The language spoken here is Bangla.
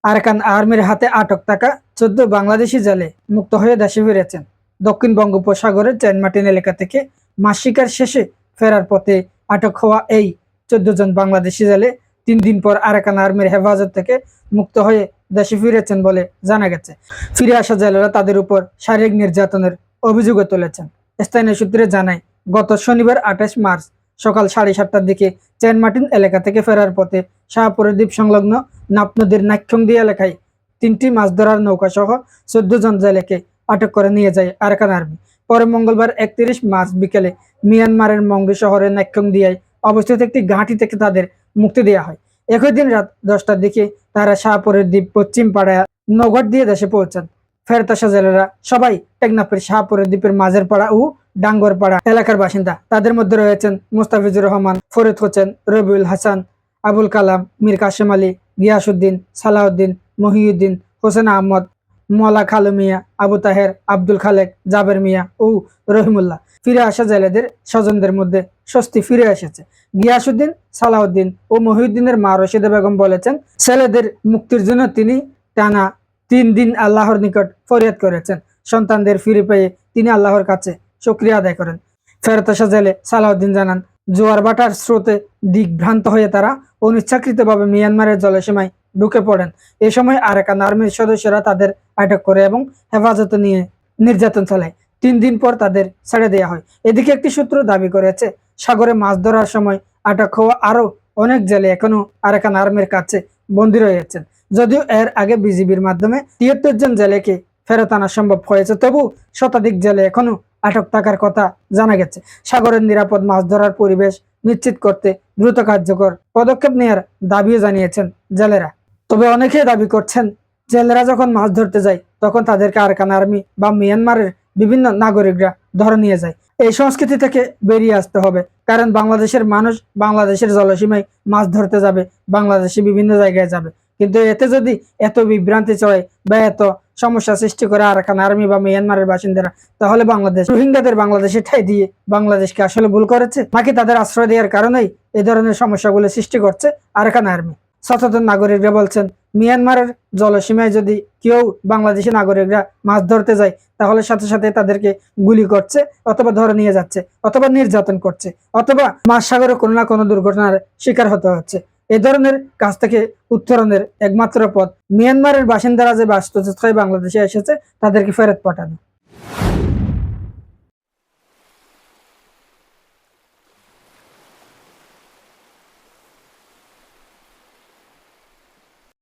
আরাকান আর্মির হাতে আটক থাকা 14 বাংলাদেশি জেলে মুক্ত হয়ে দেশে ফিরেছেন। দক্ষিণ বঙ্গোপসাগরের সেন্ট মার্টিন এলাকা থেকে মাছ শিকার শেষে ফেরার পথে আটক হওয়া এই 14 জন বাংলাদেশি জেলে 3 দিন পর আরাকান আর্মির হেফাজত থেকে মুক্ত হয়ে দেশে ফিরেছেন বলে জানা গেছে। ফিরে আসা জেলেরা তাদের উপর শারীরিক নির্যাতনের অভিযোগও তুলেছেন। স্থানীয় সূত্রে জানায়, গত শনিবার 28 মার্চ সকাল 7:30টার দিকে সেন্ট মার্টিন এলাকা থেকে ফেরার পথে শাহপুরের দ্বীপ সংলগ্ন নাপ নদীর নাক্ষংদি এলাকায় 3টি মাছ ধরার নৌকা সহ 14 জন জেলেকে আটক করে নিয়ে যায় আরাকান আর্মি। পরে মঙ্গলবার 31 মার্চ বিকেলে মিয়ানমারের মংডু শহরের নাক্ষংদিয়ায় অবস্থিত একটি ঘাঁটি থেকে তাদের মুক্তি দেওয়া হয়। একই দিন রাত 10টার দিকে তারা শাহপুরের দ্বীপ পশ্চিম পাড়ায় নৌঘাট দিয়ে দেশে পৌঁছান। ফেরত আসা জেলেরা সবাই টেকনাফের শাহপুরের দ্বীপের মাঝের পাড়া ও ডাঙ্গর পাড়া এলাকার বাসিন্দা। তাদের মধ্যে রয়েছেন মুস্তাফিজুর রহমান, ফরিদ হোসেন, রবিউল হাসান, আবুল কালাম, মীর কাশেম আলী, গিয়াসউদ্দিন, সালাউদ্দিন, মহিউদ্দিন, হোসেন আহমদ, মলা খালু মিয়া, আবু তাহের, আব্দুল খালেক, জাবের মিয়া ও রহিমুল্লাহ। ফিরে আসা জেলেদের স্বজনদের মধ্যে স্বস্তি ফিরে এসেছে। গিয়াসউদ্দিন, সালাউদ্দিন ও মহিউদ্দিনের মা রশিদা বেগম বলেছেন, ছেলেদের মুক্তির জন্য তিনি টানা 3 দিন আল্লাহর নিকট ফরিয়াদ করেছেন। সন্তানদের ফিরে পেয়ে তিনি আল্লাহর কাছে শুকরিয়া আদায় করেন। ফেরত আসা জেলে সালাউদ্দিন জানান, জোয়ার ভাটার স্রোতে দিকভ্রান্ত হয়ে তারা অনিচ্ছাকৃতভাবে মিয়ানমারের জলসীমায় ঢুকে পড়েন। এ সময় আরাকান আর্মির সদস্যরা তাদের আটক করে এবং হেফাজতে নিয়ে নির্যাতন চালায়। 3 দিন পর তাদের ছেড়ে দেওয়া হয়। এদিকে একটি সূত্র দাবি করেছে, সাগরে মাছ ধরার সময় আটক হওয়া আরো অনেক জেলে এখনো আরাকান আর্মির কাছে বন্দী রয়েছেন। যদিও এর আগে বিজিবির মাধ্যমে 73 জন জেলেকে ফেরত আনা সম্ভব হয়েছে, তবু শতাধিক জেলে এখনো আটক থাকার কথা জানা গেছে। সাগরের নিরাপদ মাছ ধরার পরিবেশ নিশ্চিত করতে দ্রুত কার্যকর পদক্ষেপ নেওয়ার দাবিও জানিয়েছেন জেলেরা। তবে অনেকেই দাবি করছেন, জেলেরা যখন মাছ ধরতে যায় তখন তাদেরকে আরাকান আর্মি বা মিয়ানমারের বিভিন্ন নাগরিকরা ধরে নিয়ে যায়। এই সংস্কৃতি থেকে বেরিয়ে আসতে হবে, কারণ বাংলাদেশের মানুষ বাংলাদেশের জলসীমায় মাছ ধরতে যাবে, বাংলাদেশে বিভিন্ন জায়গায় যাবে, কিন্তু এতে যদি এত বিভ্রান্তি চড়ে বা এত সমস্যা সৃষ্টি করে আরাকান আর্মি বা মিয়ানমারের বাসিন্দারা, তাহলে বাংলাদেশ রোহিঙ্গাদের বাংলাদেশে ঠাঁই দিয়ে বাংলাদেশকে আসলে ভুল করেছে, নাকি তাদের আশ্রয় দেওয়ার কারণেই এই ধরনের সমস্যাগুলো সৃষ্টি করছে আরাকান আর্মি? সচেতন নাগরিকরা বলছেন, মিয়ানমারের জলসীমায় যদি কেউ বাংলাদেশি নাগরিকরা মাছ ধরতে যায়, তাহলে সাথে সাথে তাদেরকে গুলি করছে, অথবা ধরে নিয়ে যাচ্ছে, অথবা নির্যাতন করছে, অথবা মাঝ সাগরে কোনো না কোনো দুর্ঘটনার শিকার হতে হচ্ছে। এ ধরনের কাজ থেকে উত্তরণের একমাত্র পথ মিয়ানমারের বাসিন্দারা যে বাস্তুচ্যুত হয়ে বাংলাদেশে এসেছে তাদেরকে ফেরত পাঠানো।